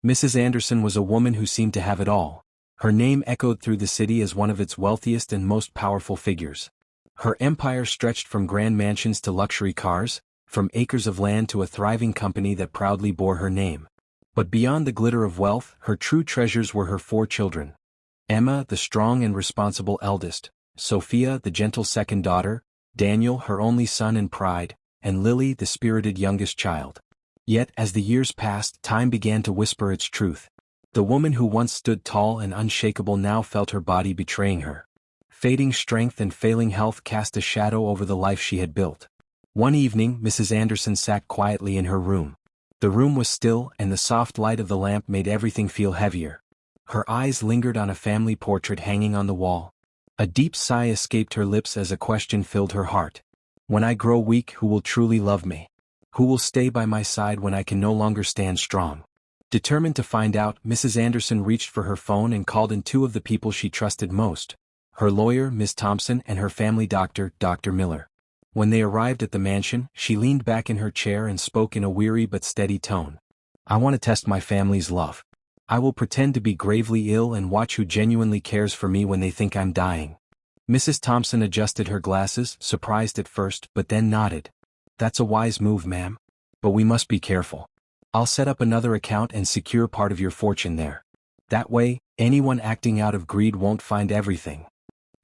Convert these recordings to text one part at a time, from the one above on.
Mrs. Anderson was a woman who seemed to have it all. Her name echoed through the city as one of its wealthiest and most powerful figures. Her empire stretched from grand mansions to luxury cars, from acres of land to a thriving company that proudly bore her name. But beyond the glitter of wealth, her true treasures were her 4 children. Emma, the strong and responsible eldest, Sophia, the gentle second daughter, Daniel, her only son and pride, and Lily, the spirited youngest child. Yet, as the years passed, time began to whisper its truth. The woman who once stood tall and unshakable now felt her body betraying her. Fading strength and failing health cast a shadow over the life she had built. One evening, Mrs. Anderson sat quietly in her room. The room was still, and the soft light of the lamp made everything feel heavier. Her eyes lingered on a family portrait hanging on the wall. A deep sigh escaped her lips as a question filled her heart. When I grow weak, who will truly love me? Who will stay by my side when I can no longer stand strong? Determined to find out, Mrs. Anderson reached for her phone and called in 2 of the people she trusted most. Her lawyer, Miss Thompson, and her family doctor, Dr. Miller. When they arrived at the mansion, she leaned back in her chair and spoke in a weary but steady tone. I want to test my family's love. I will pretend to be gravely ill and watch who genuinely cares for me when they think I'm dying. Mrs. Thompson adjusted her glasses, surprised at first, but then nodded. That's a wise move, ma'am. But we must be careful. I'll set up another account and secure part of your fortune there. That way, anyone acting out of greed won't find everything.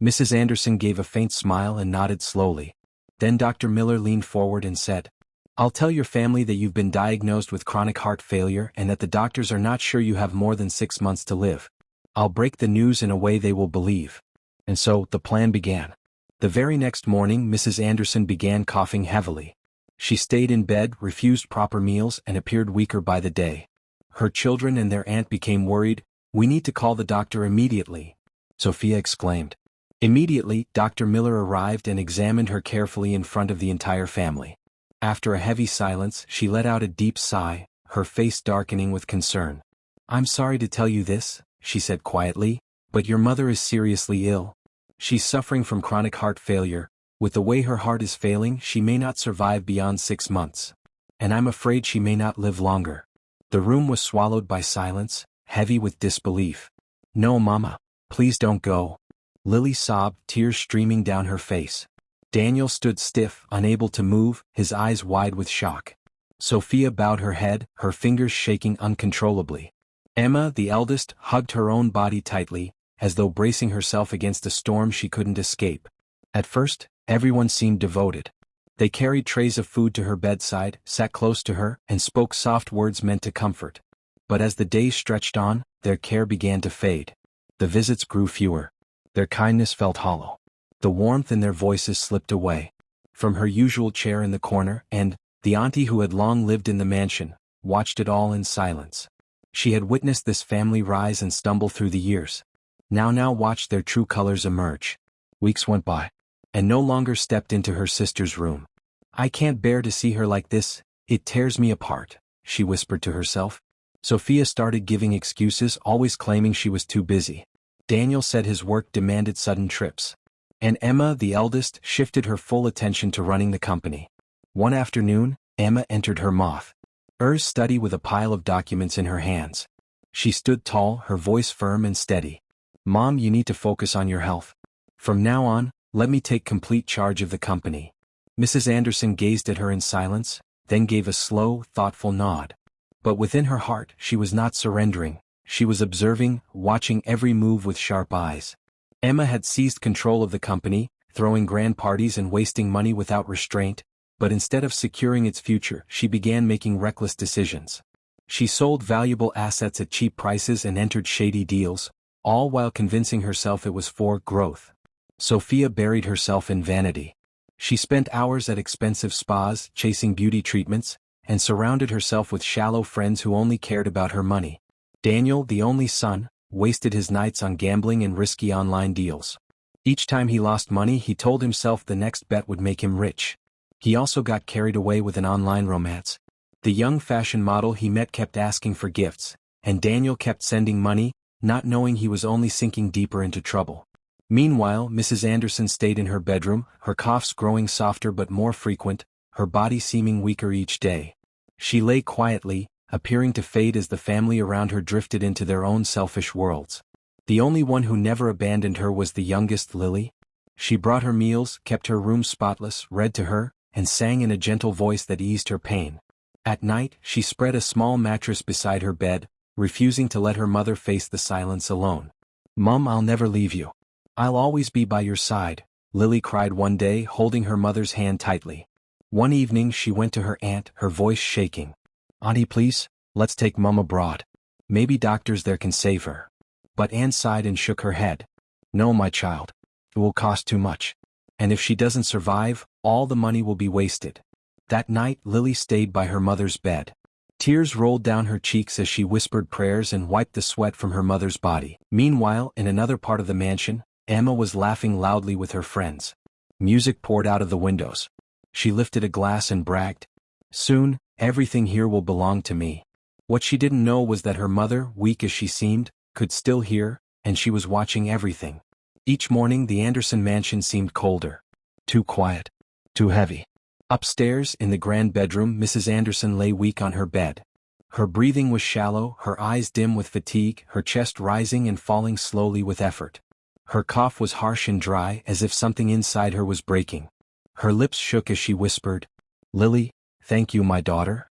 Mrs. Anderson gave a faint smile and nodded slowly. Then Dr. Miller leaned forward and said, I'll tell your family that you've been diagnosed with chronic heart failure and that the doctors are not sure you have more than 6 months to live. I'll break the news in a way they will believe. And so, the plan began. The very next morning, Mrs. Anderson began coughing heavily. She stayed in bed, refused proper meals, and appeared weaker by the day. Her children and their aunt became worried. We need to call the doctor immediately, Sophia exclaimed. Immediately, Dr. Miller arrived and examined her carefully in front of the entire family. After a heavy silence, she let out a deep sigh, her face darkening with concern. I'm sorry to tell you this, she said quietly, but your mother is seriously ill. She's suffering from chronic heart failure. With the way her heart is failing, she may not survive beyond 6 months. And I'm afraid she may not live longer. The room was swallowed by silence, heavy with disbelief. No, Mama. Please don't go. Lily sobbed, tears streaming down her face. Daniel stood stiff, unable to move, his eyes wide with shock. Sophia bowed her head, her fingers shaking uncontrollably. Emma, the eldest, hugged her own body tightly, as though bracing herself against a storm she couldn't escape. At first, everyone seemed devoted. They carried trays of food to her bedside, sat close to her, and spoke soft words meant to comfort. But as the days stretched on, their care began to fade. The visits grew fewer. Their kindness felt hollow. The warmth in their voices slipped away. From her usual chair in the corner, and the auntie who had long lived in the mansion, watched it all in silence. She had witnessed this family rise and stumble through the years. Now watched their true colors emerge. Weeks went by, and no longer stepped into her sister's room. I can't bear to see her like this, it tears me apart, she whispered to herself. Sophia started giving excuses, always claiming she was too busy. Daniel said his work demanded sudden trips. And Emma, the eldest, shifted her full attention to running the company. One afternoon, Emma entered her mother's study with a pile of documents in her hands. She stood tall, her voice firm and steady. Mom, you need to focus on your health. From now on, let me take complete charge of the company. Mrs. Anderson gazed at her in silence, then gave a slow, thoughtful nod. But within her heart, she was not surrendering. She was observing, watching every move with sharp eyes. Emma had seized control of the company, throwing grand parties and wasting money without restraint, but instead of securing its future, she began making reckless decisions. She sold valuable assets at cheap prices and entered shady deals, all while convincing herself it was for growth. Sophia buried herself in vanity. She spent hours at expensive spas, chasing beauty treatments, and surrounded herself with shallow friends who only cared about her money. Daniel, the only son, wasted his nights on gambling and risky online deals. Each time he lost money, he told himself the next bet would make him rich. He also got carried away with an online romance. The young fashion model he met kept asking for gifts, and Daniel kept sending money, not knowing he was only sinking deeper into trouble. Meanwhile, Mrs. Anderson stayed in her bedroom, her coughs growing softer but more frequent, her body seeming weaker each day. She lay quietly, appearing to fade as the family around her drifted into their own selfish worlds. The only one who never abandoned her was the youngest, Lily. She brought her meals, kept her room spotless, read to her, and sang in a gentle voice that eased her pain. At night, she spread a small mattress beside her bed, refusing to let her mother face the silence alone. "Mum, I'll never leave you. I'll always be by your side," Lily cried one day, holding her mother's hand tightly. One evening she went to her aunt, her voice shaking. "Auntie, please, let's take Mum abroad. Maybe doctors there can save her." But Aunt sighed and shook her head. "No, my child. It will cost too much. And if she doesn't survive, all the money will be wasted." That night Lily stayed by her mother's bed. Tears rolled down her cheeks as she whispered prayers and wiped the sweat from her mother's body. Meanwhile, in another part of the mansion, Emma was laughing loudly with her friends. Music poured out of the windows. She lifted a glass and bragged, "Soon, everything here will belong to me." What she didn't know was that her mother, weak as she seemed, could still hear, and she was watching everything. Each morning the Anderson mansion seemed colder. Too quiet. Too heavy. Upstairs, in the grand bedroom, Mrs. Anderson lay weak on her bed. Her breathing was shallow, her eyes dim with fatigue, her chest rising and falling slowly with effort. Her cough was harsh and dry, as if something inside her was breaking. Her lips shook as she whispered, "Lily, thank you, my daughter."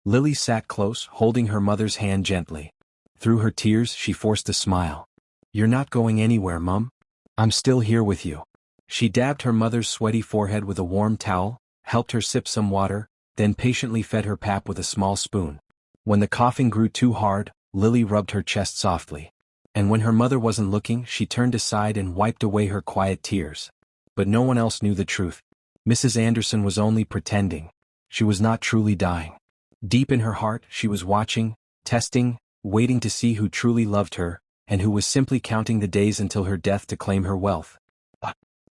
Lily sat close, holding her mother's hand gently. Through her tears she forced a smile. "You're not going anywhere, Mum. I'm still here with you." She dabbed her mother's sweaty forehead with a warm towel, helped her sip some water, then patiently fed her pap with a small spoon. When the coughing grew too hard, Lily rubbed her chest softly. And when her mother wasn't looking, she turned aside and wiped away her quiet tears. But no one else knew the truth. Mrs. Anderson was only pretending. She was not truly dying. Deep in her heart, she was watching, testing, waiting to see who truly loved her, and who was simply counting the days until her death to claim her wealth.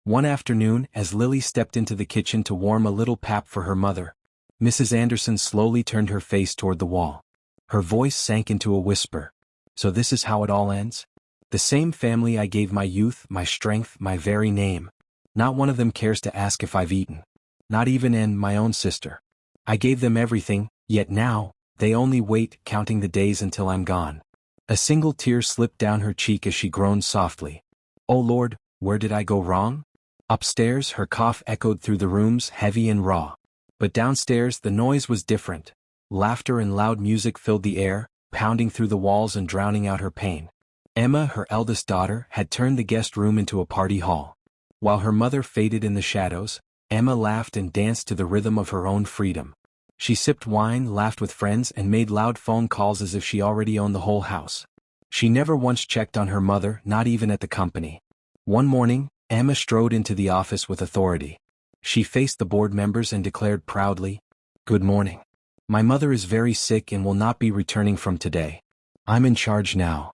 One afternoon, as Lily stepped into the kitchen to warm a little pap for her mother, Mrs. Anderson slowly turned her face toward the wall. Her voice sank into a whisper. "So this is how it all ends? The same family I gave my youth, my strength, my very name. Not one of them cares to ask if I've eaten. Not even my own sister. I gave them everything, yet now, they only wait, counting the days until I'm gone." A single tear slipped down her cheek as she groaned softly. "Oh Lord, where did I go wrong?" Upstairs, her cough echoed through the rooms, heavy and raw. But downstairs, the noise was different. Laughter and loud music filled the air, pounding through the walls and drowning out her pain. Emma, her eldest daughter, had turned the guest room into a party hall. While her mother faded in the shadows, Emma laughed and danced to the rhythm of her own freedom. She sipped wine, laughed with friends, and made loud phone calls as if she already owned the whole house. She never once checked on her mother, not even at the company. One morning, Emma strode into the office with authority. She faced the board members and declared proudly, "Good morning. My mother is very sick and will not be returning from today. I'm in charge now."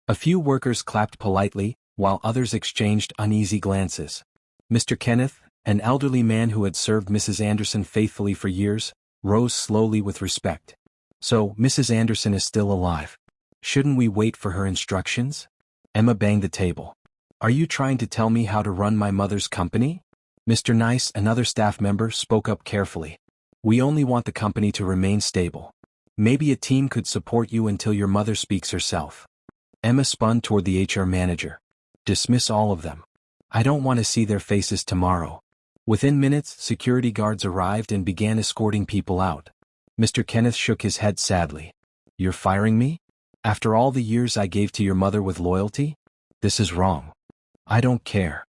A few workers clapped politely, while others exchanged uneasy glances. Mr. Kenneth, an elderly man who had served Mrs. Anderson faithfully for years, rose slowly with respect. "So, Mrs. Anderson is still alive. Shouldn't we wait for her instructions?" Emma banged the table. "Are you trying to tell me how to run my mother's company?" Mr. Nice, another staff member, spoke up carefully. "We only want the company to remain stable. Maybe a team could support you until your mother speaks herself." Emma spun toward the HR manager. "Dismiss all of them. I don't want to see their faces tomorrow." Within minutes, security guards arrived and began escorting people out. Mr. Kenneth shook his head sadly. "You're firing me? After all the years I gave to your mother with loyalty? This is wrong." "I don't care."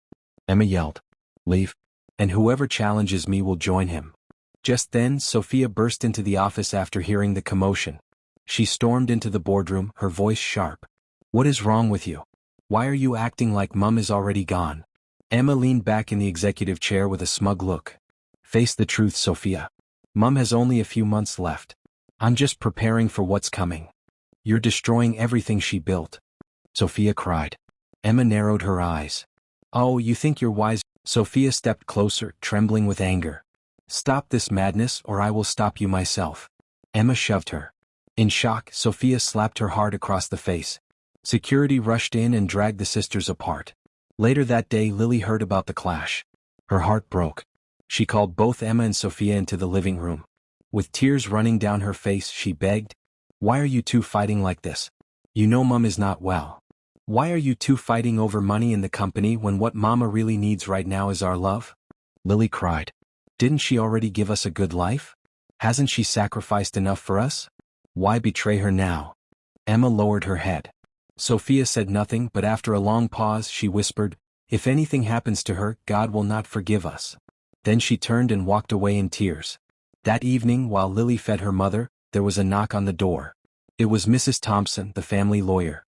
Emma yelled. "Leave. And whoever challenges me will join him." Just then, Sophia burst into the office after hearing the commotion. She stormed into the boardroom, her voice sharp. "What is wrong with you? Why are you acting like Mum is already gone?" Emma leaned back in the executive chair with a smug look. "Face the truth, Sophia. Mum has only a few months left. I'm just preparing for what's coming." "You're destroying everything she built," Sophia cried. Emma narrowed her eyes. "Oh, you think you're wise?" Sophia stepped closer, trembling with anger. "Stop this madness or I will stop you myself." Emma shoved her. In shock, Sophia slapped her hard across the face. Security rushed in and dragged the sisters apart. Later that day, Lily heard about the clash. Her heart broke. She called both Emma and Sophia into the living room. With tears running down her face, she begged, Why are you two fighting like this? You know Mum is not well. Why are you two fighting over money in the company when what Mama really needs right now is our love? Lily cried. Didn't she already give us a good life? Hasn't she sacrificed enough for us? Why betray her now? Emma lowered her head. Sophia said nothing, but after a long pause she whispered, "If anything happens to her, God will not forgive us." Then she turned and walked away in tears. That evening, while Lily fed her mother, there was a knock on the door. It was Mrs. Thompson, the family lawyer.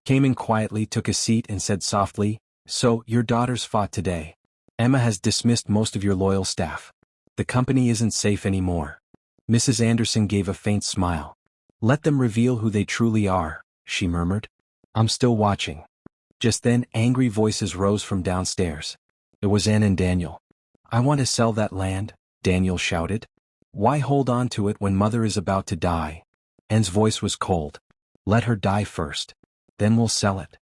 Came in quietly, took a seat and said softly, "So, your daughters fought today. Emma has dismissed most of your loyal staff. The company isn't safe anymore." Mrs. Anderson gave a faint smile. "Let them reveal who they truly are," she murmured. "I'm still watching." Just then, angry voices rose from downstairs. It was Anne and Daniel. "I want to sell that land," Daniel shouted. "Why hold on to it when Mother is about to die?" Anne's voice was cold. "Let her die first. Then we'll sell it."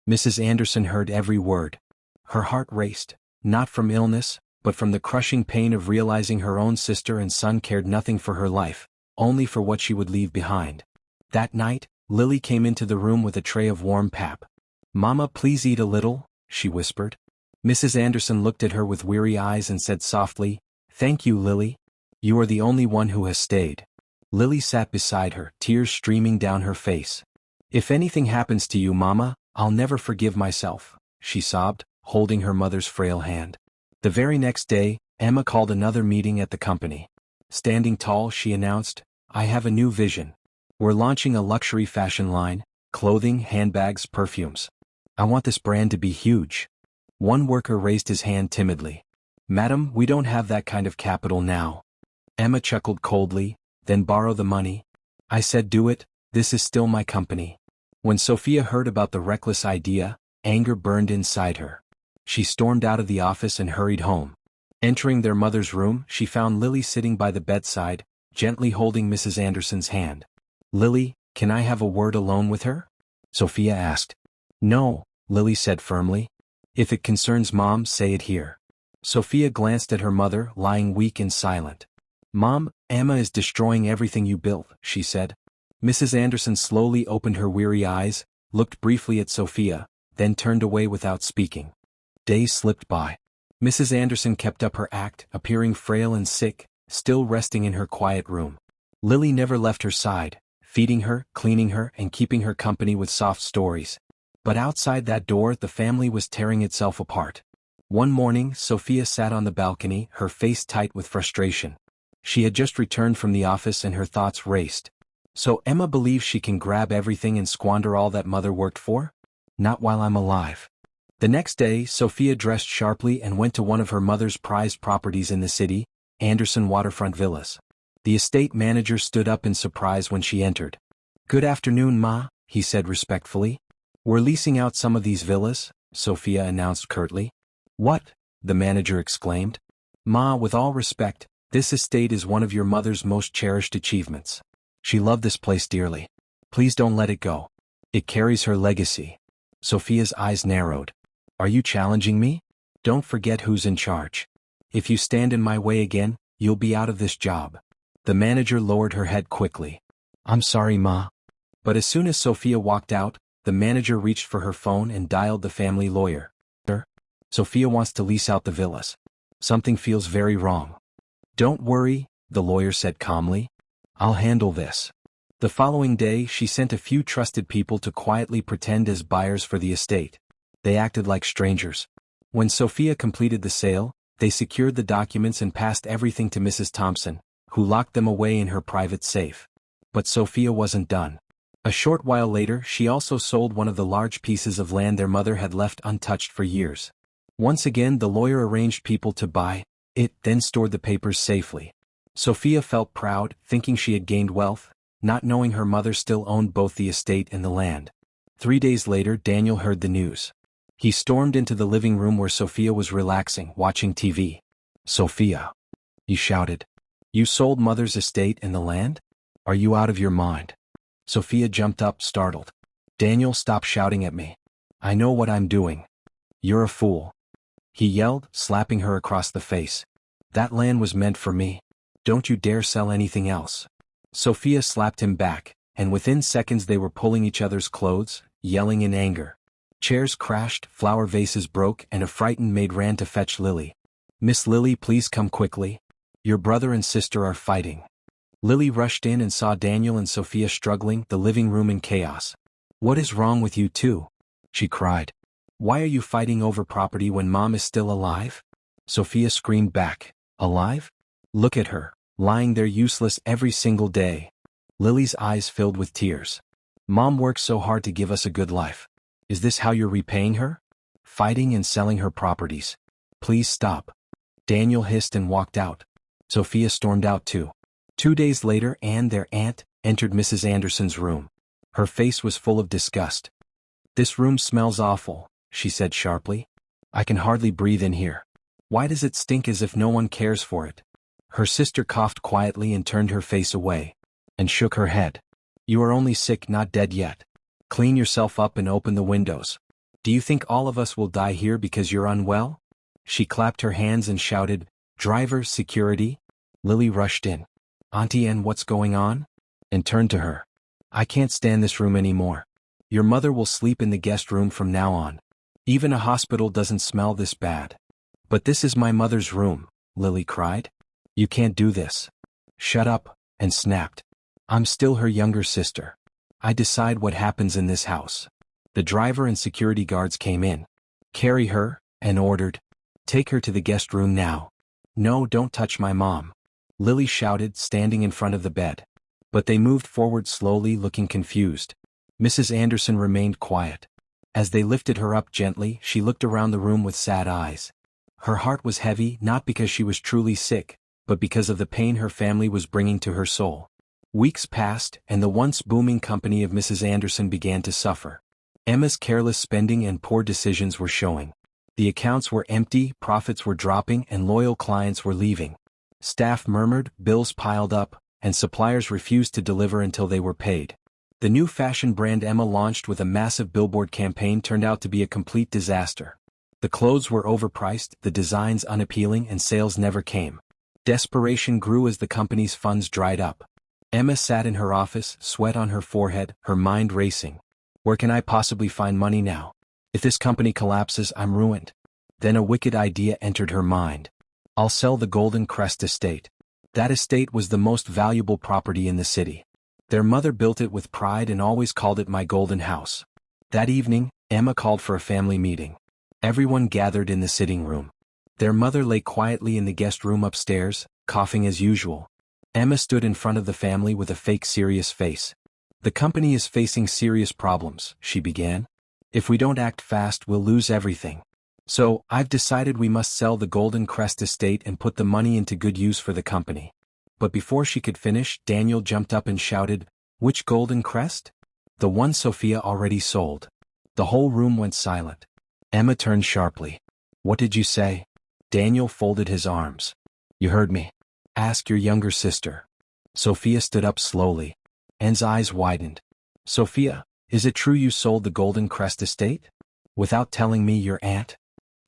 Mrs. Anderson heard every word. Her heart raced, not from illness, but from the crushing pain of realizing her own sister and son cared nothing for her life, only for what she would leave behind. That night, Lily came into the room with a tray of warm pap. "Mama, please eat a little," she whispered. Mrs. Anderson looked at her with weary eyes and said softly, "Thank you, Lily. You are the only one who has stayed." Lily sat beside her, tears streaming down her face. "If anything happens to you, Mama, I'll never forgive myself," she sobbed, holding her mother's frail hand. The very next day, Emma called another meeting at the company. Standing tall, she announced, "I have a new vision. We're launching a luxury fashion line, clothing, handbags, perfumes. I want this brand to be huge." One worker raised his hand timidly. "Madam, we don't have that kind of capital now." Emma chuckled coldly, "Then borrow the money." "I said do it, this is still my company." When Sophia heard about the reckless idea, anger burned inside her. She stormed out of the office and hurried home. Entering their mother's room, she found Lily sitting by the bedside, gently holding Mrs. Anderson's hand. "Lily, can I have a word alone with her?" Sophia asked. "No," Lily said firmly. "If it concerns Mom, say it here." Sophia glanced at her mother, lying weak and silent. "Mom, Emma is destroying everything you built," she said. Mrs. Anderson slowly opened her weary eyes, looked briefly at Sophia, then turned away without speaking. Days slipped by. Mrs. Anderson kept up her act, appearing frail and sick, still resting in her quiet room. Lily never left her side, feeding her, cleaning her, and keeping her company with soft stories. But outside that door, the family was tearing itself apart. One morning, Sophia sat on the balcony, her face tight with frustration. She had just returned from the office and her thoughts raced. So Emma believes she can grab everything and squander all that Mother worked for? Not while I'm alive. The next day, Sophia dressed sharply and went to one of her mother's prized properties in the city, Anderson Waterfront Villas. The estate manager stood up in surprise when she entered. "Good afternoon, Ma," he said respectfully. "We're leasing out some of these villas," Sophia announced curtly. "What?" the manager exclaimed. "Ma, with all respect, this estate is one of your mother's most cherished achievements. She loved this place dearly. Please don't let it go. It carries her legacy." Sophia's eyes narrowed. "Are you challenging me? Don't forget who's in charge. If you stand in my way again, you'll be out of this job." The manager lowered her head quickly. "I'm sorry, Ma." But as soon as Sophia walked out, the manager reached for her phone and dialed the family lawyer. "Sir, Sophia wants to lease out the villas. Something feels very wrong." "Don't worry," the lawyer said calmly. "I'll handle this." The following day, she sent a few trusted people to quietly pretend as buyers for the estate. They acted like strangers. When Sophia completed the sale, they secured the documents and passed everything to Mrs. Thompson, who locked them away in her private safe. But Sophia wasn't done. A short while later, she also sold one of the large pieces of land their mother had left untouched for years. Once again, the lawyer arranged people to buy it, then stored the papers safely. Sophia felt proud, thinking she had gained wealth, not knowing her mother still owned both the estate and the land. 3 days later, Daniel heard the news. He stormed into the living room where Sophia was relaxing, watching TV. "Sophia," he shouted. "You sold Mother's estate and the land? Are you out of your mind?" Sophia jumped up, startled. "Daniel, stop shouting at me. I know what I'm doing." "You're a fool," he yelled, slapping her across the face. "That land was meant for me. Don't you dare sell anything else." Sophia slapped him back, and within seconds they were pulling each other's clothes, yelling in anger. Chairs crashed, flower vases broke, and a frightened maid ran to fetch Lily. "Miss Lily, please come quickly. Your brother and sister are fighting." Lily rushed in and saw Daniel and Sophia struggling, the living room in chaos. "What is wrong with you two?" she cried. "Why are you fighting over property when Mom is still alive?" Sophia screamed back. "Alive? Look at her, lying there useless every single day." Lily's eyes filled with tears. "Mom worked so hard to give us a good life. Is this how you're repaying her? Fighting and selling her properties. Please stop." Daniel hissed and walked out. Sophia stormed out too. 2 days later, Anne, their aunt, entered Mrs. Anderson's room. Her face was full of disgust. "This room smells awful," she said sharply. "I can hardly breathe in here. Why does it stink as if no one cares for it?" Her sister coughed quietly and turned her face away, and shook her head. "You are only sick, not dead yet. Clean yourself up and open the windows. Do you think all of us will die here because you're unwell?" She clapped her hands and shouted, "Driver, security!" Lily rushed in. "Auntie Anne, what's going on?" and turned to her. "I can't stand this room anymore. Your mother will sleep in the guest room from now on. Even a hospital doesn't smell this bad." "But this is my mother's room," Lily cried. "You can't do this." "Shut up," and snapped. "I'm still her younger sister. I decide what happens in this house." The driver and security guards came in. "Carry her," and ordered. "Take her to the guest room now." "No, don't touch my mom," Lily shouted, standing in front of the bed. But they moved forward slowly, looking confused. Mrs. Anderson remained quiet. As they lifted her up gently, she looked around the room with sad eyes. Her heart was heavy, not because she was truly sick, but because of the pain her family was bringing to her soul. Weeks passed, and the once booming company of Mrs. Anderson began to suffer. Emma's careless spending and poor decisions were showing. The accounts were empty, profits were dropping, and loyal clients were leaving. Staff murmured, bills piled up, and suppliers refused to deliver until they were paid. The new fashion brand Emma launched with a massive billboard campaign turned out to be a complete disaster. The clothes were overpriced, the designs unappealing, and sales never came. Desperation grew as the company's funds dried up. Emma sat in her office, sweat on her forehead, her mind racing. "Where can I possibly find money now? If this company collapses, I'm ruined." Then a wicked idea entered her mind. "I'll sell the Golden Crest estate." That estate was the most valuable property in the city. Their mother built it with pride and always called it my golden house. That evening, Emma called for a family meeting. Everyone gathered in the sitting room. Their mother lay quietly in the guest room upstairs, coughing as usual. Emma stood in front of the family with a fake serious face. "The company is facing serious problems," she began. "If we don't act fast, we'll lose everything. So, I've decided we must sell the Golden Crest estate and put the money into good use for the company." But before she could finish, Daniel jumped up and shouted, "Which Golden Crest?" "The one Sophia already sold." The whole room went silent. Emma turned sharply. "What did you say?" Daniel folded his arms. "You heard me. Ask your younger sister." Sophia stood up slowly. Anne's eyes widened. "Sophia, is it true you sold the Golden Crest estate? Without telling me your aunt?"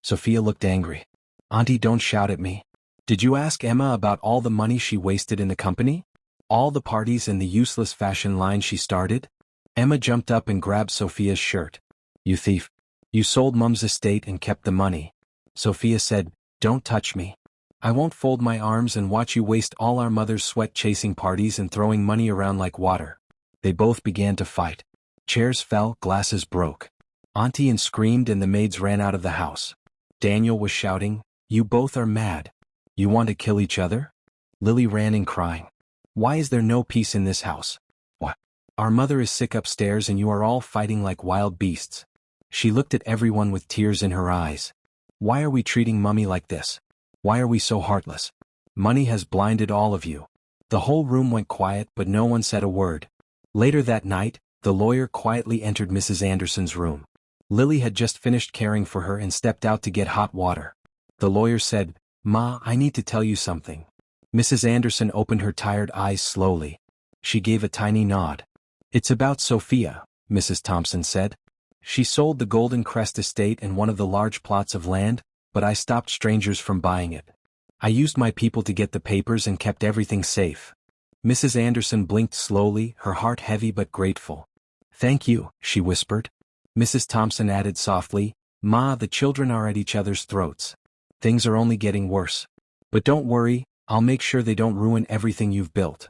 Sophia looked angry. "Auntie, don't shout at me. Did you ask Emma about all the money she wasted in the company? All the parties and the useless fashion line she started?" Emma jumped up and grabbed Sophia's shirt. "You thief. You sold Mum's estate and kept the money." Sophia said, "Don't touch me. I won't fold my arms and watch you waste all our mother's sweat chasing parties and throwing money around like water." They both began to fight. Chairs fell, glasses broke. Auntie Anne screamed and the maids ran out of the house. Daniel was shouting, "You both are mad. You want to kill each other?" Lily ran in crying. "Why is there no peace in this house? What? Our mother is sick upstairs and you are all fighting like wild beasts." She looked at everyone with tears in her eyes. "Why are we treating Mummy like this? Why are we so heartless? Money has blinded all of you." The whole room went quiet, but no one said a word. Later that night, the lawyer quietly entered Mrs. Anderson's room. Lily had just finished caring for her and stepped out to get hot water. The lawyer said, "Ma, I need to tell you something." Mrs. Anderson opened her tired eyes slowly. She gave a tiny nod. "It's about Sophia," Mrs. Thompson said. "She sold the Golden Crest estate and one of the large plots of land, but I stopped strangers from buying it. I used my people to get the papers and kept everything safe. Mrs. Anderson blinked slowly, her heart heavy but grateful. "Thank you," she whispered. Mrs. Thompson added softly, "Ma, the children are at each other's throats. Things are only getting worse. But don't worry, I'll make sure they don't ruin everything you've built."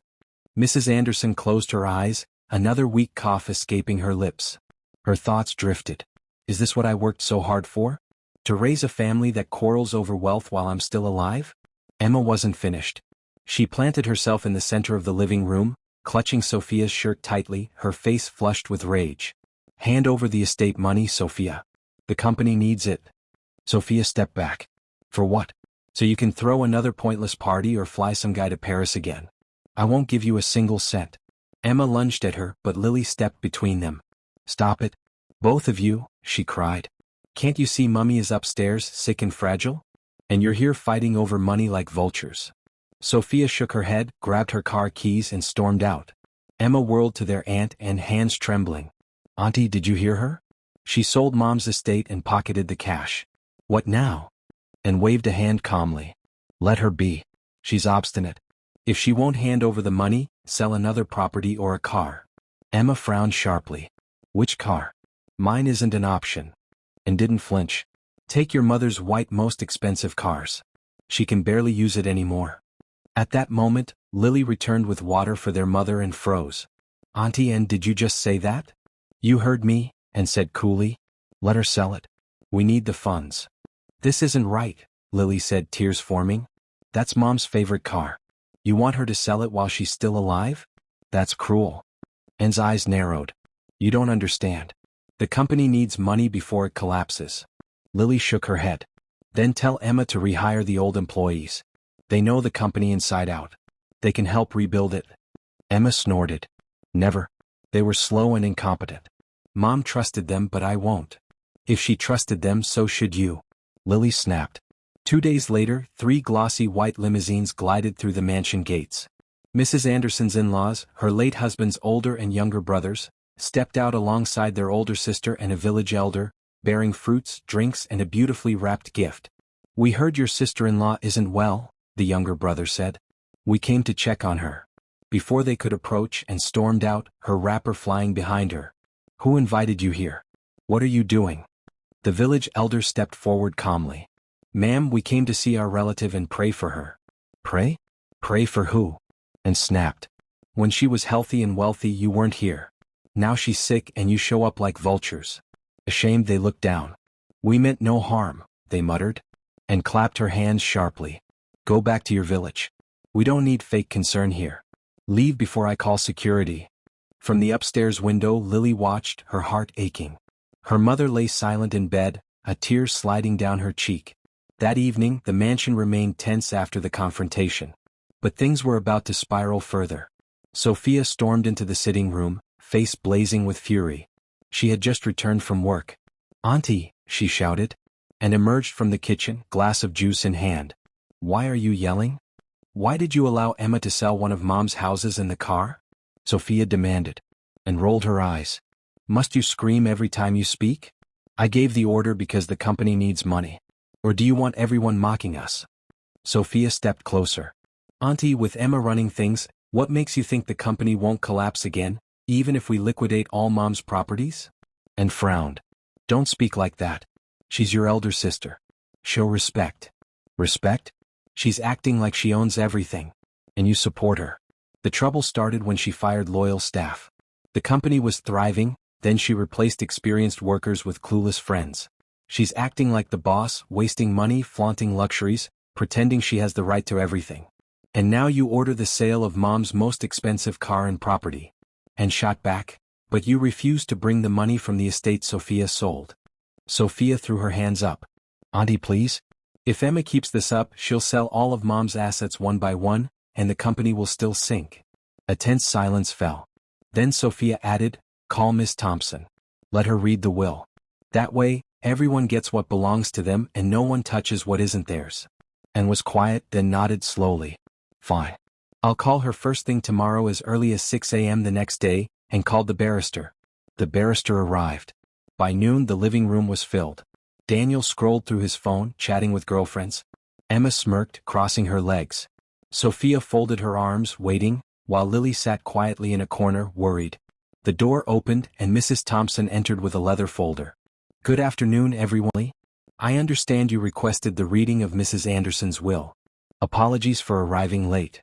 Mrs. Anderson closed her eyes, another weak cough escaping her lips. Her thoughts drifted. Is this what I worked so hard for? To raise a family that quarrels over wealth while I'm still alive? Emma wasn't finished. She planted herself in the center of the living room, clutching Sophia's shirt tightly, her face flushed with rage. "Hand over the estate money, Sophia. The company needs it." Sophia stepped back. "For what? So you can throw another pointless party or fly some guy to Paris again? I won't give you a single cent." Emma lunged at her, but Lily stepped between them. "Stop it. Both of you," she cried. "Can't you see Mummy is upstairs, sick and fragile? And you're here fighting over money like vultures." Sophia shook her head, grabbed her car keys and stormed out. Emma whirled to their aunt and hands trembling. "Auntie, did you hear her? She sold Mom's estate and pocketed the cash. What now?" And waved a hand calmly. "Let her be. She's obstinate. If she won't hand over the money, sell another property or a car." Emma frowned sharply. "Which car? Mine isn't an option." And didn't flinch. "Take your mother's white most expensive cars. She can barely use it anymore." At that moment, Lily returned with water for their mother and froze. "Auntie, and did you just say that?" "You heard me," and said coolly. "Let her sell it. We need the funds." "This isn't right," Lily said, tears forming. "That's Mom's favorite car. You want her to sell it while she's still alive? That's cruel." Anne's eyes narrowed. "You don't understand. The company needs money before it collapses." Lily shook her head. "Then tell Emma to rehire the old employees. They know the company inside out. They can help rebuild it." Emma snorted. "Never. They were slow and incompetent. Mom trusted them, but I won't." "If she trusted them, so should you," Lily snapped. 2 days later, 3 glossy white limousines glided through the mansion gates. Mrs. Anderson's in-laws, her late husband's older and younger brothers, stepped out alongside their older sister and a village elder, bearing fruits, drinks, and a beautifully wrapped gift. "We heard your sister-in-law isn't well," the younger brother said. "We came to check on her." Before they could approach, and stormed out, her wrapper flying behind her. "Who invited you here? What are you doing?" The village elder stepped forward calmly. "Ma'am, we came to see our relative and pray for her." "Pray? Pray for who?" And snapped. "When she was healthy and wealthy, you weren't here. Now she's sick and you show up like vultures." Ashamed, they looked down. "We meant no harm," they muttered. And clapped her hands sharply. "Go back to your village. We don't need fake concern here. Leave before I call security." From the upstairs window, Lily watched, her heart aching. Her mother lay silent in bed, a tear sliding down her cheek. That evening, the mansion remained tense after the confrontation. But things were about to spiral further. Sophia stormed into the sitting room, face blazing with fury. She had just returned from work. "Auntie," she shouted, and emerged from the kitchen, glass of juice in hand. "Why are you yelling? Why did you allow Emma to sell one of Mom's houses and the car?" Sophia demanded, and rolled her eyes. "Must you scream every time you speak? I gave the order because the company needs money. Or do you want everyone mocking us?" Sophia stepped closer. "Auntie, with Emma running things, what makes you think the company won't collapse again, even if we liquidate all Mom's properties?" And frowned. "Don't speak like that. She's your elder sister. Show respect." "Respect? She's acting like she owns everything. And you support her." The trouble started when she fired loyal staff. The company was thriving, then she replaced experienced workers with clueless friends. She's acting like the boss, wasting money, flaunting luxuries, pretending she has the right to everything. And now you order the sale of Mom's most expensive car and property. And shot back, "But you refused to bring the money from the estate Sophia sold." Sophia threw her hands up. "Auntie, please? If Emma keeps this up, she'll sell all of Mom's assets one by one, and the company will still sink." A tense silence fell. Then Sophia added, "Call Miss Thompson. Let her read the will. That way, everyone gets what belongs to them and no one touches what isn't theirs." And was quiet, then nodded slowly. "Fine. I'll call her first thing tomorrow as early as 6 a.m. the next day," and called the barrister. The barrister arrived. By noon, the living room was filled. Daniel scrolled through his phone, chatting with girlfriends. Emma smirked, crossing her legs. Sophia folded her arms, waiting, while Lily sat quietly in a corner, worried. The door opened and Mrs. Thompson entered with a leather folder. "Good afternoon, everyone. I understand you requested the reading of Mrs. Anderson's will. Apologies for arriving late."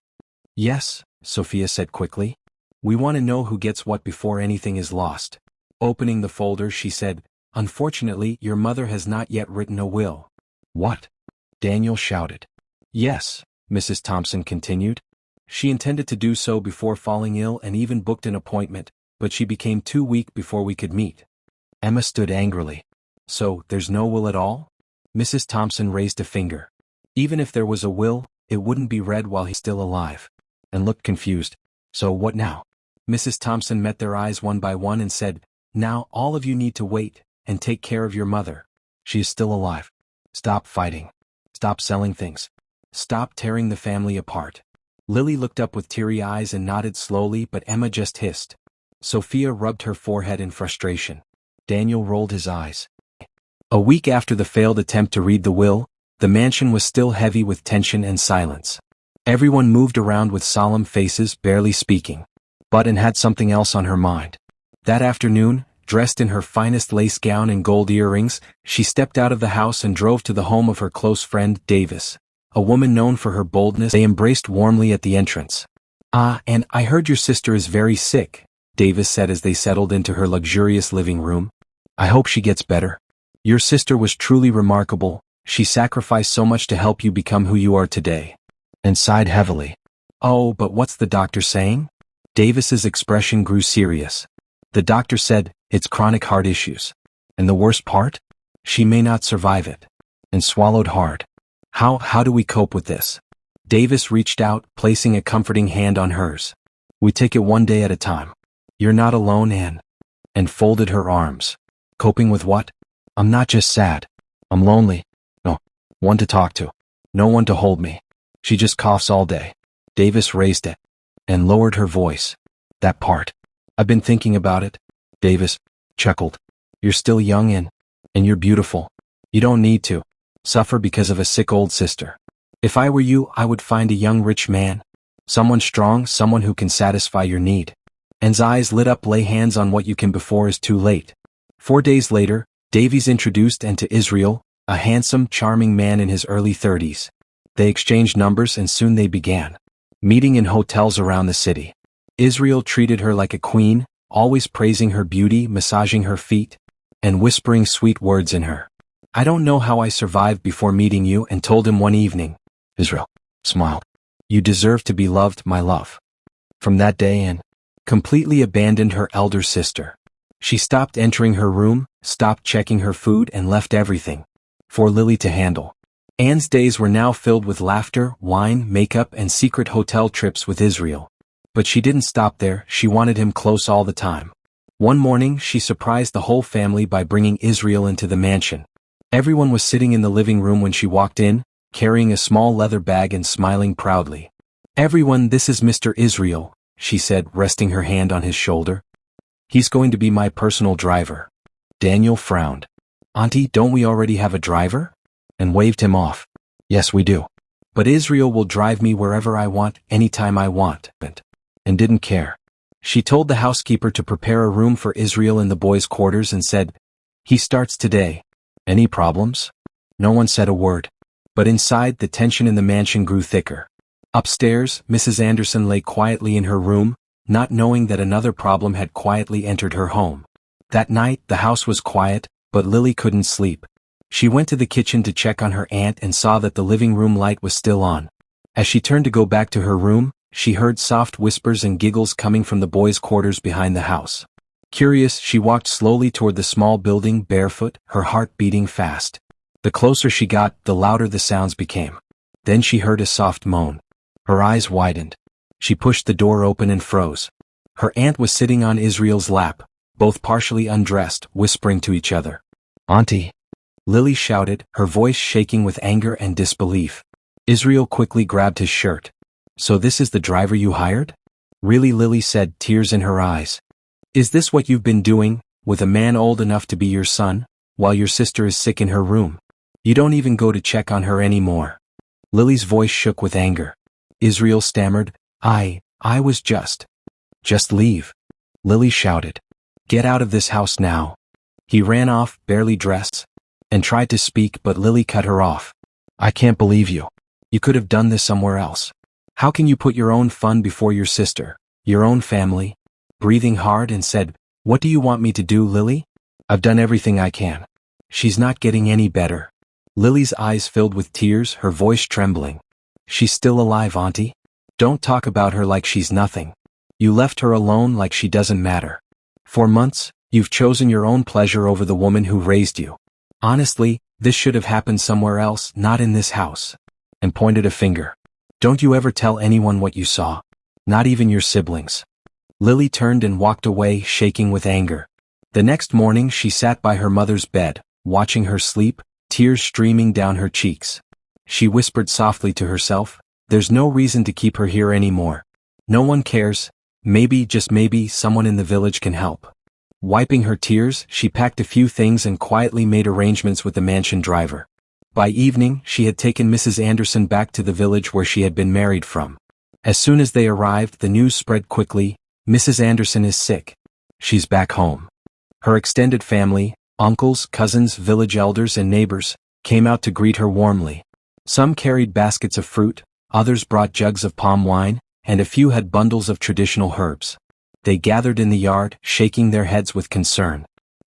"Yes," Sophia said quickly. "We want to know who gets what before anything is lost." Opening the folder, she said, "Unfortunately, your mother has not yet written a will." "What?" Daniel shouted. "Yes," Mrs. Thompson continued. "She intended to do so before falling ill and even booked an appointment, but she became too weak before we could meet." Emma stood angrily. "So, there's no will at all?" Mrs. Thompson raised a finger. "Even if there was a will, it wouldn't be read while he's still alive," and looked confused. "So what now?" Mrs. Thompson met their eyes one by one and said, "Now, all of you need to wait and take care of your mother. She is still alive. Stop fighting. Stop selling things. Stop tearing the family apart." Lily looked up with teary eyes and nodded slowly, but Emma just hissed. Sophia rubbed her forehead in frustration. Daniel rolled his eyes. A week after the failed attempt to read the will, the mansion was still heavy with tension and silence. Everyone moved around with solemn faces, barely speaking. Button had something else on her mind. That afternoon, dressed in her finest lace gown and gold earrings, she stepped out of the house and drove to the home of her close friend, Davis, a woman known for her boldness. They embraced warmly at the entrance. "Ah, and I heard your sister is very sick," Davis said as they settled into her luxurious living room. "I hope she gets better. Your sister was truly remarkable. She sacrificed so much to help you become who you are today." And sighed heavily. "Oh, but what's the doctor saying?" Davis's expression grew serious. "The doctor said, it's chronic heart issues. And the worst part? She may not survive it." And swallowed hard. How do we cope with this?" Davis reached out, placing a comforting hand on hers. "We take it one day at a time. You're not alone, Anne." And folded her arms. "Coping with what? I'm not just sad. I'm lonely. No one to talk to. No one to hold me. She just coughs all day." Davis raised it. And lowered her voice. "That part. I've been thinking about it." Davis chuckled. "You're still young and you're beautiful. You don't need to suffer because of a sick old sister. If I were you, I would find a young rich man. Someone strong, someone who can satisfy your need." Anne's eyes lit up. "Lay hands on what you can before it's too late." 4 days later, Davies introduced Anne to Israel, a handsome, charming man in his early 30s. They exchanged numbers and soon they began meeting in hotels around the city. Israel treated her like a queen, always praising her beauty, massaging her feet, and whispering sweet words in her. "I don't know how I survived before meeting you," and told him one evening. Israel smiled. "You deserve to be loved, my love." From that day Anne completely abandoned her elder sister. She stopped entering her room, stopped checking her food, and left everything for Lily to handle. Anne's days were now filled with laughter, wine, makeup, and secret hotel trips with Israel. But she didn't stop there. She wanted him close all the time. One morning, she surprised the whole family by bringing Israel into the mansion. Everyone was sitting in the living room when she walked in, carrying a small leather bag and smiling proudly. "Everyone, this is Mr. Israel," she said, resting her hand on his shoulder. "He's going to be my personal driver." Daniel frowned. "Auntie, don't we already have a driver?" And waved him off. "Yes, we do. But Israel will drive me wherever I want, anytime I want." And didn't care. She told the housekeeper to prepare a room for Israel in the boys' quarters and said, "He starts today. Any problems?" No one said a word. But inside, the tension in the mansion grew thicker. Upstairs, Mrs. Anderson lay quietly in her room, not knowing that another problem had quietly entered her home. That night, the house was quiet, but Lily couldn't sleep. She went to the kitchen to check on her aunt and saw that the living room light was still on. As she turned to go back to her room, she heard soft whispers and giggles coming from the boys' quarters behind the house. Curious, she walked slowly toward the small building, barefoot, her heart beating fast. The closer she got, the louder the sounds became. Then she heard a soft moan. Her eyes widened. She pushed the door open and froze. Her aunt was sitting on Israel's lap, both partially undressed, whispering to each other. "Auntie!" Lily shouted, her voice shaking with anger and disbelief. Israel quickly grabbed his shirt. "So this is the driver you hired?" "Really?" Lily said, tears in her eyes. "Is this what you've been doing, with a man old enough to be your son, while your sister is sick in her room? You don't even go to check on her anymore." Lily's voice shook with anger. Israel stammered, I I was just leave. Lily shouted. Get out of this house now. He ran off, barely dressed, and tried to speak, but Lily cut her off. I can't believe you. You could have done this somewhere else. How can you put your own fun before your sister, your own family? Breathing hard and said, What do you want me to do, Lily? I've done everything I can. She's not getting any better. Lily's eyes filled with tears, her voice trembling. She's still alive, Auntie. Don't talk about her like she's nothing. You left her alone like she doesn't matter. For months, you've chosen your own pleasure over the woman who raised you. Honestly, this should have happened somewhere else, not in this house. And pointed a finger. Don't you ever tell anyone what you saw. Not even your siblings. Lily turned and walked away, shaking with anger. The next morning she sat by her mother's bed, watching her sleep, tears streaming down her cheeks. She whispered softly to herself, There's no reason to keep her here anymore. No one cares. Maybe, just maybe, someone in the village can help. Wiping her tears, she packed a few things and quietly made arrangements with the mansion driver. By evening, she had taken Mrs. Anderson back to the village where she had been married from. As soon as they arrived, the news spread quickly, Mrs. Anderson is sick. She's back home. Her extended family, uncles, cousins, village elders and neighbors, came out to greet her warmly. Some carried baskets of fruit, others brought jugs of palm wine, and a few had bundles of traditional herbs. They gathered in the yard, shaking their heads with concern.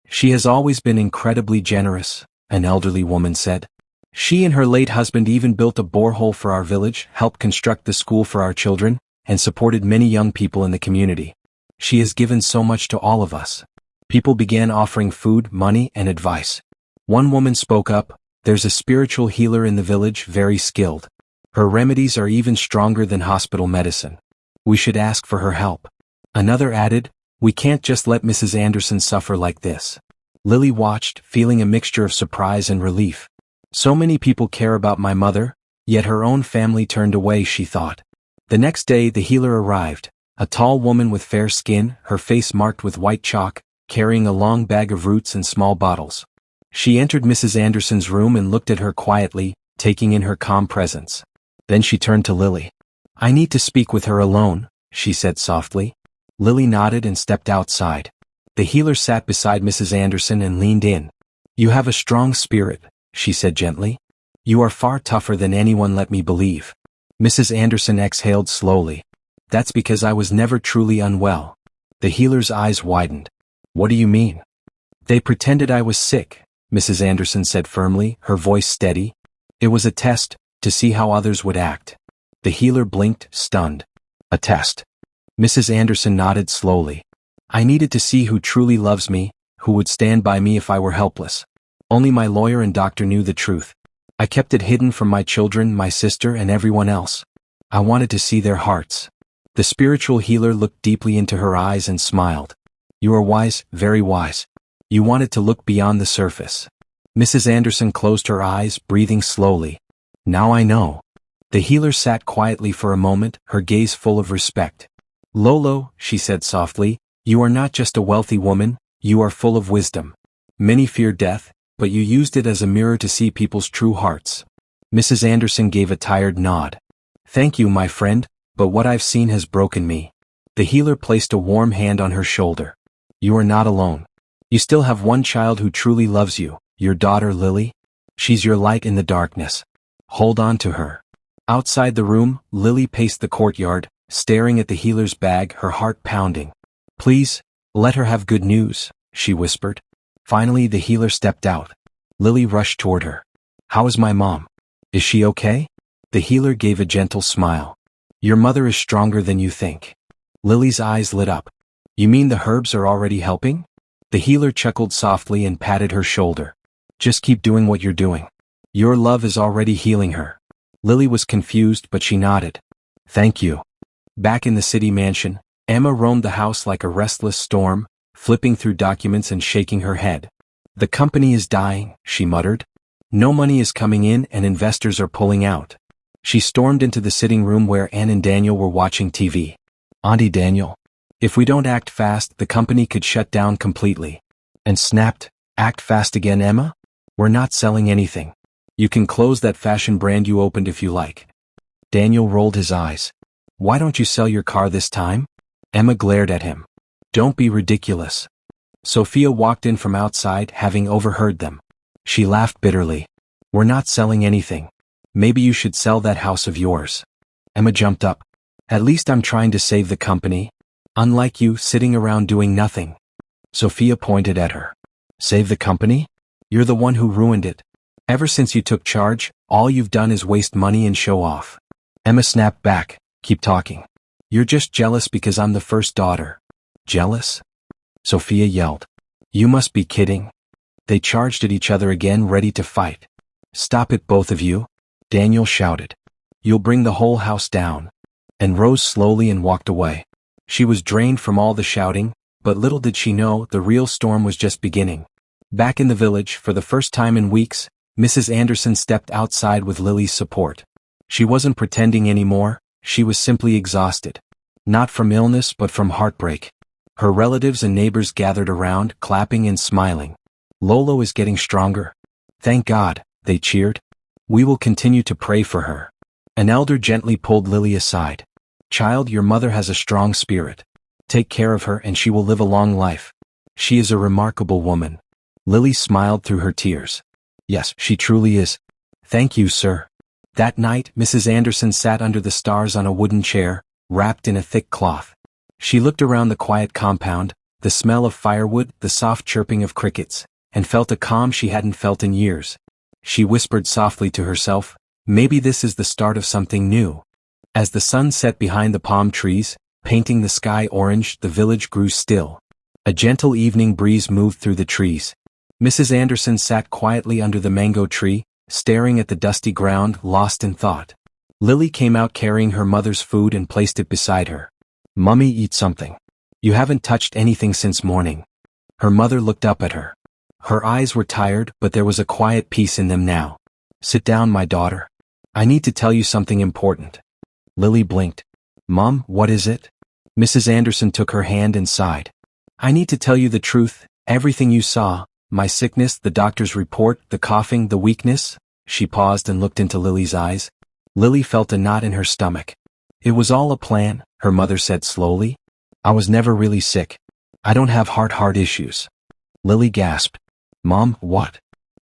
She has always been incredibly generous, an elderly woman said. She and her late husband even built a borehole for our village, helped construct the school for our children, and supported many young people in the community. She has given so much to all of us. People began offering food, money, and advice. One woman spoke up, There's a spiritual healer in the village, very skilled. Her remedies are even stronger than hospital medicine. We should ask for her help. Another added, We can't just let Mrs. Anderson suffer like this. Lily watched, feeling a mixture of surprise and relief. So many people care about my mother, yet her own family turned away, she thought. The next day the healer arrived, a tall woman with fair skin, her face marked with white chalk, carrying a long bag of roots and small bottles. She entered Mrs. Anderson's room and looked at her quietly, taking in her calm presence. Then she turned to Lily. I need to speak with her alone, she said softly. Lily nodded and stepped outside. The healer sat beside Mrs. Anderson and leaned in. You have a strong spirit, she said gently. You are far tougher than anyone let me believe. Mrs. Anderson exhaled slowly. That's because I was never truly unwell. The healer's eyes widened. What do you mean? They pretended I was sick, Mrs. Anderson said firmly, her voice steady. It was a test, to see how others would act. The healer blinked, stunned. A test. Mrs. Anderson nodded slowly. I needed to see who truly loves me, who would stand by me if I were helpless. Only my lawyer and doctor knew the truth. I kept it hidden from my children, my sister, and everyone else. I wanted to see their hearts. The spiritual healer looked deeply into her eyes and smiled. You are wise, very wise. You wanted to look beyond the surface. Mrs. Anderson closed her eyes, breathing slowly. Now I know. The healer sat quietly for a moment, her gaze full of respect. Lolo, she said softly, you are not just a wealthy woman, you are full of wisdom. Many fear death, but you used it as a mirror to see people's true hearts. Mrs. Anderson gave a tired nod. Thank you, my friend, but what I've seen has broken me. The healer placed a warm hand on her shoulder. You are not alone. You still have one child who truly loves you, your daughter Lily. She's your light in the darkness. Hold on to her. Outside the room, Lily paced the courtyard, staring at the healer's bag, her heart pounding. Please, let her have good news, she whispered. Finally the healer stepped out. Lily rushed toward her. How is my mom? Is she okay? The healer gave a gentle smile. Your mother is stronger than you think. Lily's eyes lit up. You mean the herbs are already helping? The healer chuckled softly and patted her shoulder. Just keep doing what you're doing. Your love is already healing her. Lily was confused, but she nodded. Thank you. Back in the city mansion, Emma roamed the house like a restless storm, flipping through documents and shaking her head. The company is dying, she muttered. No money is coming in and investors are pulling out. She stormed into the sitting room where Anne and Daniel were watching TV. Auntie Daniel. If we don't act fast, the company could shut down completely. And snapped, act fast again, Emma? We're not selling anything. You can close that fashion brand you opened if you like. Daniel rolled his eyes. Why don't you sell your car this time? Emma glared at him. Don't be ridiculous. Sophia walked in from outside, having overheard them. She laughed bitterly. We're not selling anything. Maybe you should sell that house of yours. Emma jumped up. At least I'm trying to save the company. Unlike you, sitting around doing nothing. Sophia pointed at her. Save the company? You're the one who ruined it. Ever since you took charge, all you've done is waste money and show off. Emma snapped back. Keep talking. You're just jealous because I'm the first daughter. Jealous? Sophia yelled. You must be kidding. They charged at each other again, ready to fight. Stop it, both of you. Daniel shouted. You'll bring the whole house down. And rose slowly and walked away. She was drained from all the shouting, but little did she know the real storm was just beginning. Back in the village, for the first time in weeks, Mrs. Anderson stepped outside with Lily's support. She wasn't pretending anymore, she was simply exhausted. Not from illness but from heartbreak. Her relatives and neighbors gathered around, clapping and smiling. Lolo is getting stronger. Thank God, they cheered. We will continue to pray for her. An elder gently pulled Lily aside. Child, your mother has a strong spirit. Take care of her and she will live a long life. She is a remarkable woman. Lily smiled through her tears. Yes, she truly is. Thank you, sir. That night, Mrs. Anderson sat under the stars on a wooden chair, wrapped in a thick cloth. She looked around the quiet compound, the smell of firewood, the soft chirping of crickets, and felt a calm she hadn't felt in years. She whispered softly to herself, maybe this is the start of something new. As the sun set behind the palm trees, painting the sky orange, the village grew still. A gentle evening breeze moved through the trees. Mrs. Anderson sat quietly under the mango tree, staring at the dusty ground, lost in thought. Lily came out carrying her mother's food and placed it beside her. Mummy, eat something. You haven't touched anything since morning. Her mother looked up at her. Her eyes were tired, but there was a quiet peace in them now. Sit down, my daughter. I need to tell you something important. Lily blinked. Mom, what is it? Mrs. Anderson took her hand and sighed. I need to tell you the truth, everything you saw, my sickness, the doctor's report, the coughing, the weakness. She paused and looked into Lily's eyes. Lily felt a knot in her stomach. It was all a plan, her mother said slowly. I was never really sick. I don't have heart issues. Lily gasped. Mom, what?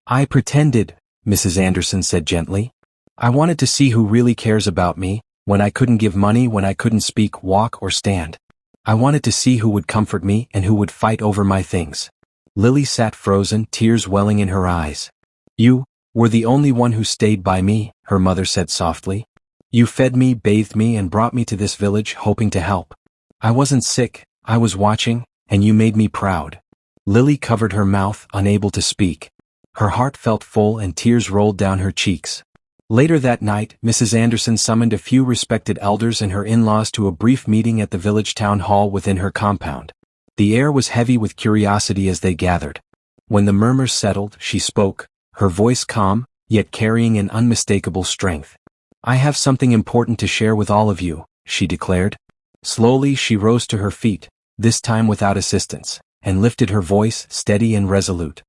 I pretended, Mrs. Anderson said gently. I wanted to see who really cares about me, when I couldn't give money, when I couldn't speak, walk, or stand. I wanted to see who would comfort me and who would fight over my things. Lily sat frozen, tears welling in her eyes. You were the only one who stayed by me, her mother said softly. You fed me, bathed me, and brought me to this village hoping to help. I wasn't sick, I was watching, and you made me proud. Lily covered her mouth, unable to speak. Her heart felt full and tears rolled down her cheeks. Later that night, Mrs. Anderson summoned a few respected elders and her in-laws to a brief meeting at the village town hall within her compound. The air was heavy with curiosity as they gathered. When the murmurs settled, she spoke, her voice calm, yet carrying an unmistakable strength. I have something important to share with all of you, she declared. Slowly she rose to her feet, this time without assistance, and lifted her voice, steady and resolute.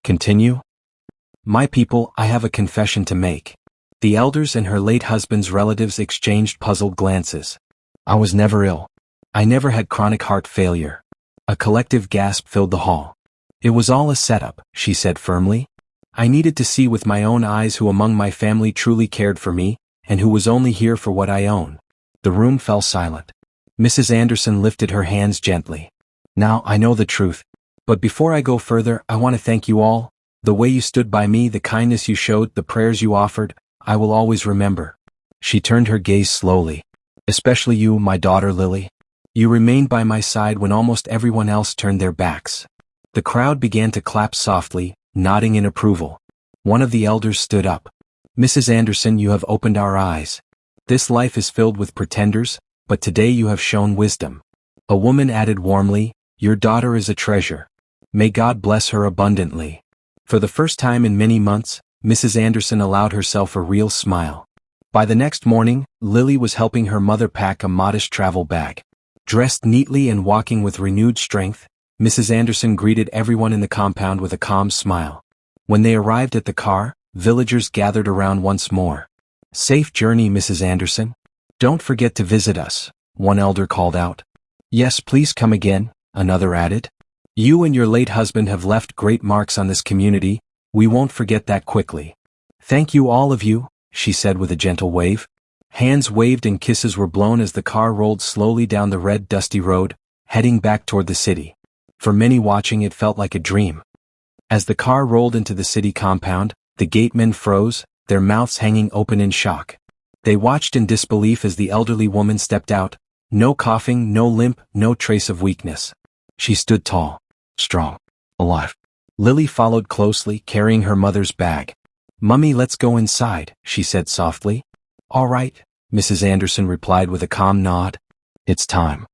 Continue? My people, I have a confession to make. The elders and her late husband's relatives exchanged puzzled glances. I was never ill. I never had chronic heart failure. A collective gasp filled the hall. It was all a setup, she said firmly. I needed to see with my own eyes who among my family truly cared for me, and who was only here for what I own. The room fell silent. Mrs. Anderson lifted her hands gently. Now I know the truth. But before I go further, I want to thank you all. The way you stood by me, the kindness you showed, the prayers you offered, I will always remember. She turned her gaze slowly. Especially you, my daughter Lily. You remained by my side when almost everyone else turned their backs. The crowd began to clap softly, nodding in approval. One of the elders stood up. Mrs. Anderson, you have opened our eyes. This life is filled with pretenders, but today you have shown wisdom. A woman added warmly, your daughter is a treasure. May God bless her abundantly. For the first time in many months, Mrs. Anderson allowed herself a real smile. By the next morning, Lily was helping her mother pack a modest travel bag. Dressed neatly and walking with renewed strength, Mrs. Anderson greeted everyone in the compound with a calm smile. When they arrived at the car, villagers gathered around once more. Safe journey, Mrs. Anderson. Don't forget to visit us, one elder called out. Yes, please come again, another added. You and your late husband have left great marks on this community, we won't forget that quickly. Thank you all of you, she said with a gentle wave. Hands waved and kisses were blown as the car rolled slowly down the red, dusty road, heading back toward the city. For many watching it felt like a dream. As the car rolled into the city compound, the gatemen froze, their mouths hanging open in shock. They watched in disbelief as the elderly woman stepped out, no coughing, no limp, no trace of weakness. She stood tall, strong, alive. Lily followed closely, carrying her mother's bag. Mummy, let's go inside, she said softly. All right, Mrs. Anderson replied with a calm nod. It's time.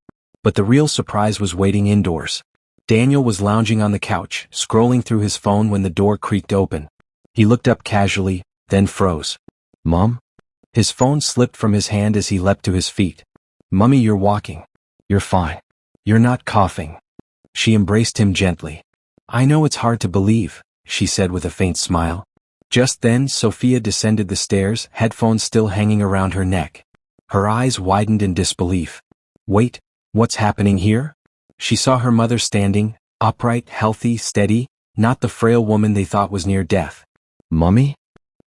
But the real surprise was waiting indoors. Daniel was lounging on the couch, scrolling through his phone when the door creaked open. He looked up casually, then froze. Mom? His phone slipped from his hand as he leapt to his feet. Mummy, you're walking. You're fine. You're not coughing. She embraced him gently. I know it's hard to believe, she said with a faint smile. Just then, Sophia descended the stairs, headphones still hanging around her neck. Her eyes widened in disbelief. Wait, what's happening here? She saw her mother standing, upright, healthy, steady, not the frail woman they thought was near death. Mummy?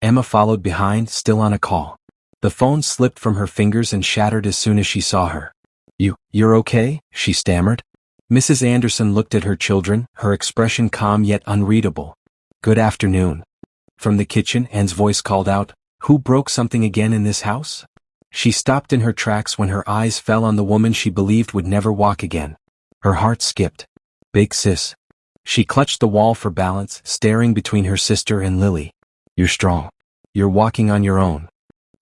Emma followed behind, still on a call. The phone slipped from her fingers and shattered as soon as she saw her. You're okay? She stammered. Mrs. Anderson looked at her children, her expression calm yet unreadable. Good afternoon. From the kitchen, Anne's voice called out, Who broke something again in this house? She stopped in her tracks when her eyes fell on the woman she believed would never walk again. Her heart skipped. Big sis. She clutched the wall for balance, staring between her sister and Lily. You're strong. You're walking on your own.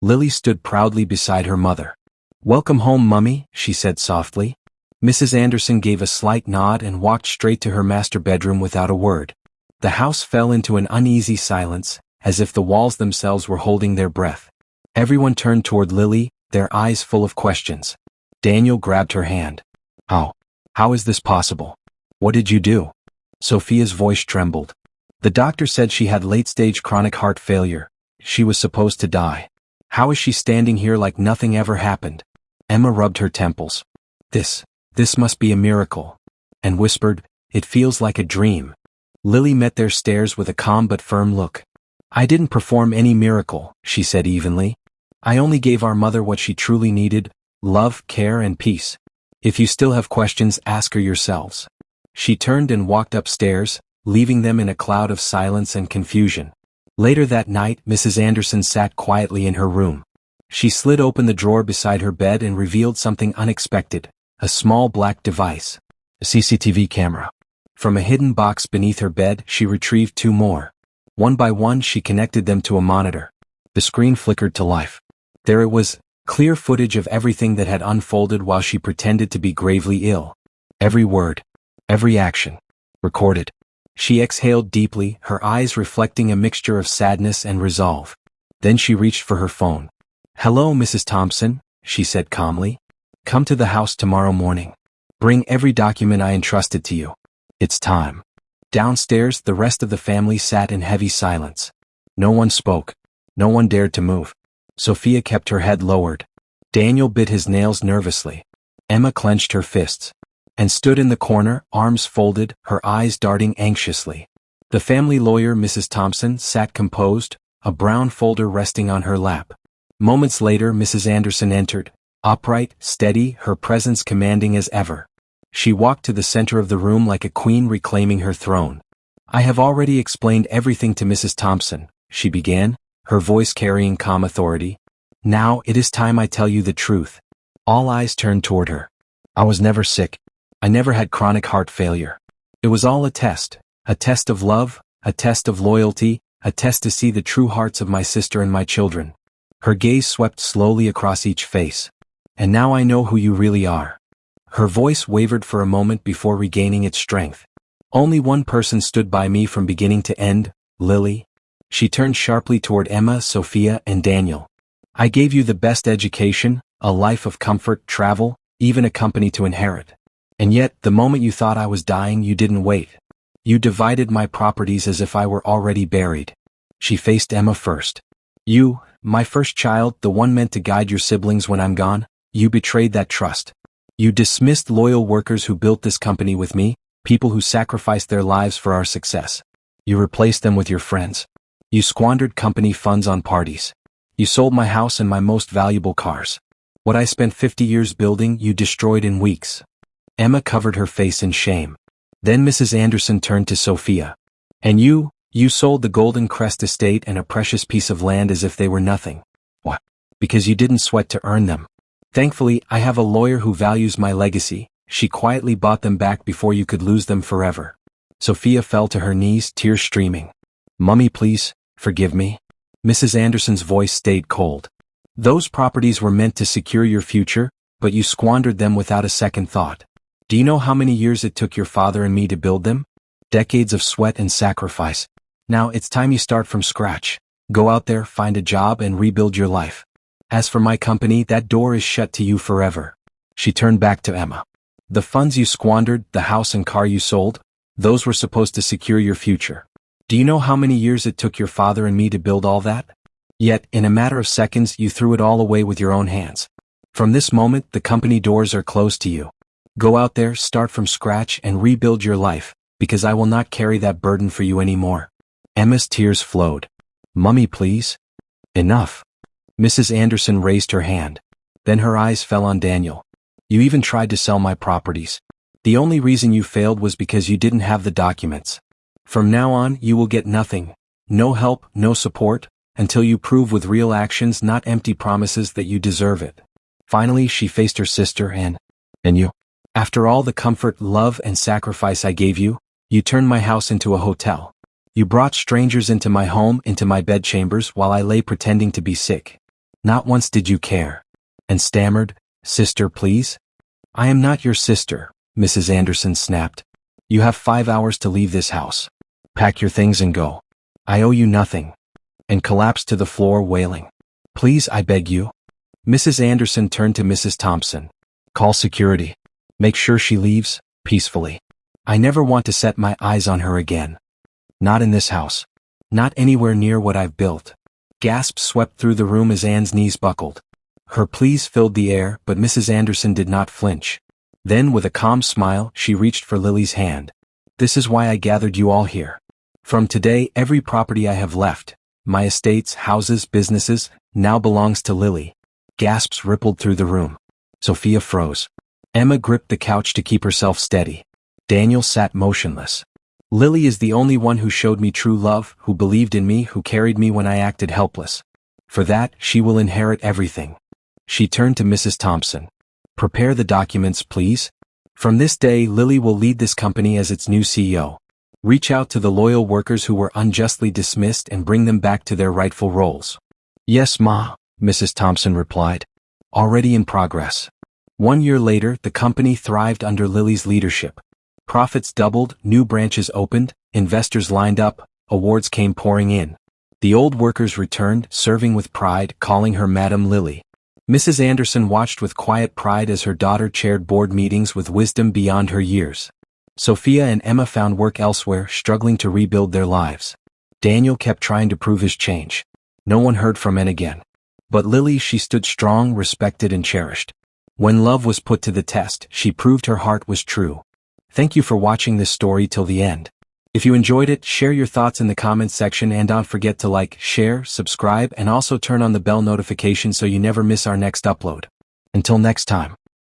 Lily stood proudly beside her mother. Welcome home, Mummy, she said softly. Mrs. Anderson gave a slight nod and walked straight to her master bedroom without a word. The house fell into an uneasy silence, as if the walls themselves were holding their breath. Everyone turned toward Lily, their eyes full of questions. Daniel grabbed her hand. How is this possible? What did you do? Sophia's voice trembled. The doctor said she had late-stage chronic heart failure. She was supposed to die. How is she standing here like nothing ever happened? Emma rubbed her temples. This must be a miracle. And whispered, It feels like a dream. Lily met their stares with a calm but firm look. I didn't perform any miracle, she said evenly. I only gave our mother what she truly needed, love, care, and peace. If you still have questions, ask her yourselves. She turned and walked upstairs, leaving them in a cloud of silence and confusion. Later that night, Mrs. Anderson sat quietly in her room. She slid open the drawer beside her bed and revealed something unexpected, a small black device. A CCTV camera. From a hidden box beneath her bed, she retrieved two more. One by one, she connected them to a monitor. The screen flickered to life. There it was, clear footage of everything that had unfolded while she pretended to be gravely ill. Every word, every action, recorded. She exhaled deeply, her eyes reflecting a mixture of sadness and resolve. Then she reached for her phone. Hello, Mrs. Thompson, she said calmly. Come to the house tomorrow morning. Bring every document I entrusted to you. It's time. Downstairs, the rest of the family sat in heavy silence. No one spoke. No one dared to move. Sophia kept her head lowered. Daniel bit his nails nervously. Emma clenched her fists and stood in the corner, arms folded, her eyes darting anxiously. The family lawyer, Mrs. Thompson, sat composed, a brown folder resting on her lap. Moments later, Mrs. Anderson entered, upright, steady, her presence commanding as ever. She walked to the center of the room like a queen reclaiming her throne. I have already explained everything to Mrs. Thompson, she began, her voice carrying calm authority. Now it is time I tell you the truth. All eyes turned toward her. I was never sick. I never had chronic heart failure. It was all a test of love, a test of loyalty, a test to see the true hearts of my sister and my children. Her gaze swept slowly across each face. And now I know who you really are. Her voice wavered for a moment before regaining its strength. Only one person stood by me from beginning to end, Lily. She turned sharply toward Emma, Sophia, and Daniel. I gave you the best education, a life of comfort, travel, even a company to inherit. And yet, the moment you thought I was dying, you didn't wait. You divided my properties as if I were already buried. She faced Emma first. You, My first child, the one meant to guide your siblings when I'm gone, you betrayed that trust. You dismissed loyal workers who built this company with me, people who sacrificed their lives for our success. You replaced them with your friends. You squandered company funds on parties. You sold my house and my most valuable cars. What I spent 50 years building, you destroyed in weeks. Emma covered her face in shame. Then Mrs. Anderson turned to Sophia. And you sold the Golden Crest estate and a precious piece of land as if they were nothing. What? Because you didn't sweat to earn them. Thankfully, I have a lawyer who values my legacy. She quietly bought them back before you could lose them forever. Sophia fell to her knees, tears streaming. Mummy, please, forgive me. Mrs. Anderson's voice stayed cold. Those properties were meant to secure your future, but you squandered them without a second thought. Do you know how many years it took your father and me to build them? Decades of sweat and sacrifice. Now it's time you start from scratch. Go out there, find a job, and rebuild your life. As for my company, that door is shut to you forever. She turned back to Emma. The funds you squandered, the house and car you sold, those were supposed to secure your future. Do you know how many years it took your father and me to build all that? Yet, in a matter of seconds, you threw it all away with your own hands. From this moment, the company doors are closed to you. Go out there, start from scratch, and rebuild your life, because I will not carry that burden for you anymore. Emma's tears flowed. Mummy, please. Enough. Mrs. Anderson raised her hand. Then her eyes fell on Daniel. You even tried to sell my properties. The only reason you failed was because you didn't have the documents. From now on, you will get nothing. No help, no support, until you prove with real actions, not empty promises, that you deserve it. Finally, she faced her sister and you. After all the comfort, love, and sacrifice I gave you, you turned my house into a hotel. You brought strangers into my home, into my bedchambers, while I lay pretending to be sick. Not once did you care. And stammered, Sister, please? I am not your sister, Mrs. Anderson snapped. You have 5 hours to leave this house. Pack your things and go. I owe you nothing. And collapsed to the floor wailing. Please, I beg you. Mrs. Anderson turned to Mrs. Thompson. Call security. Make sure she leaves, peacefully. I never want to set my eyes on her again. Not in this house. Not anywhere near what I've built. Gasps swept through the room as Anne's knees buckled. Her pleas filled the air, but Mrs. Anderson did not flinch. Then, with a calm smile, she reached for Lily's hand. This is why I gathered you all here. From today, every property I have left, my estates, houses, businesses, now belongs to Lily. Gasps rippled through the room. Sophia froze. Emma gripped the couch to keep herself steady. Daniel sat motionless. Lily is the only one who showed me true love, who believed in me, who carried me when I acted helpless. For that, she will inherit everything. She turned to Mrs. Thompson. Prepare the documents, please. From this day, Lily will lead this company as its new CEO. Reach out to the loyal workers who were unjustly dismissed and bring them back to their rightful roles. Yes, Ma, Mrs. Thompson replied. Already in progress. 1 year later, the company thrived under Lily's leadership. Profits doubled, new branches opened, investors lined up, awards came pouring in. The old workers returned, serving with pride, calling her Madam Lily. Mrs. Anderson watched with quiet pride as her daughter chaired board meetings with wisdom beyond her years. Sophia and Emma found work elsewhere, struggling to rebuild their lives. Daniel kept trying to prove his change. No one heard from him again. But Lily, she stood strong, respected, and cherished. When love was put to the test, she proved her heart was true. Thank you for watching this story till the end. If you enjoyed it, share your thoughts in the comments section and don't forget to like, share, subscribe, and also turn on the bell notification so you never miss our next upload. Until next time.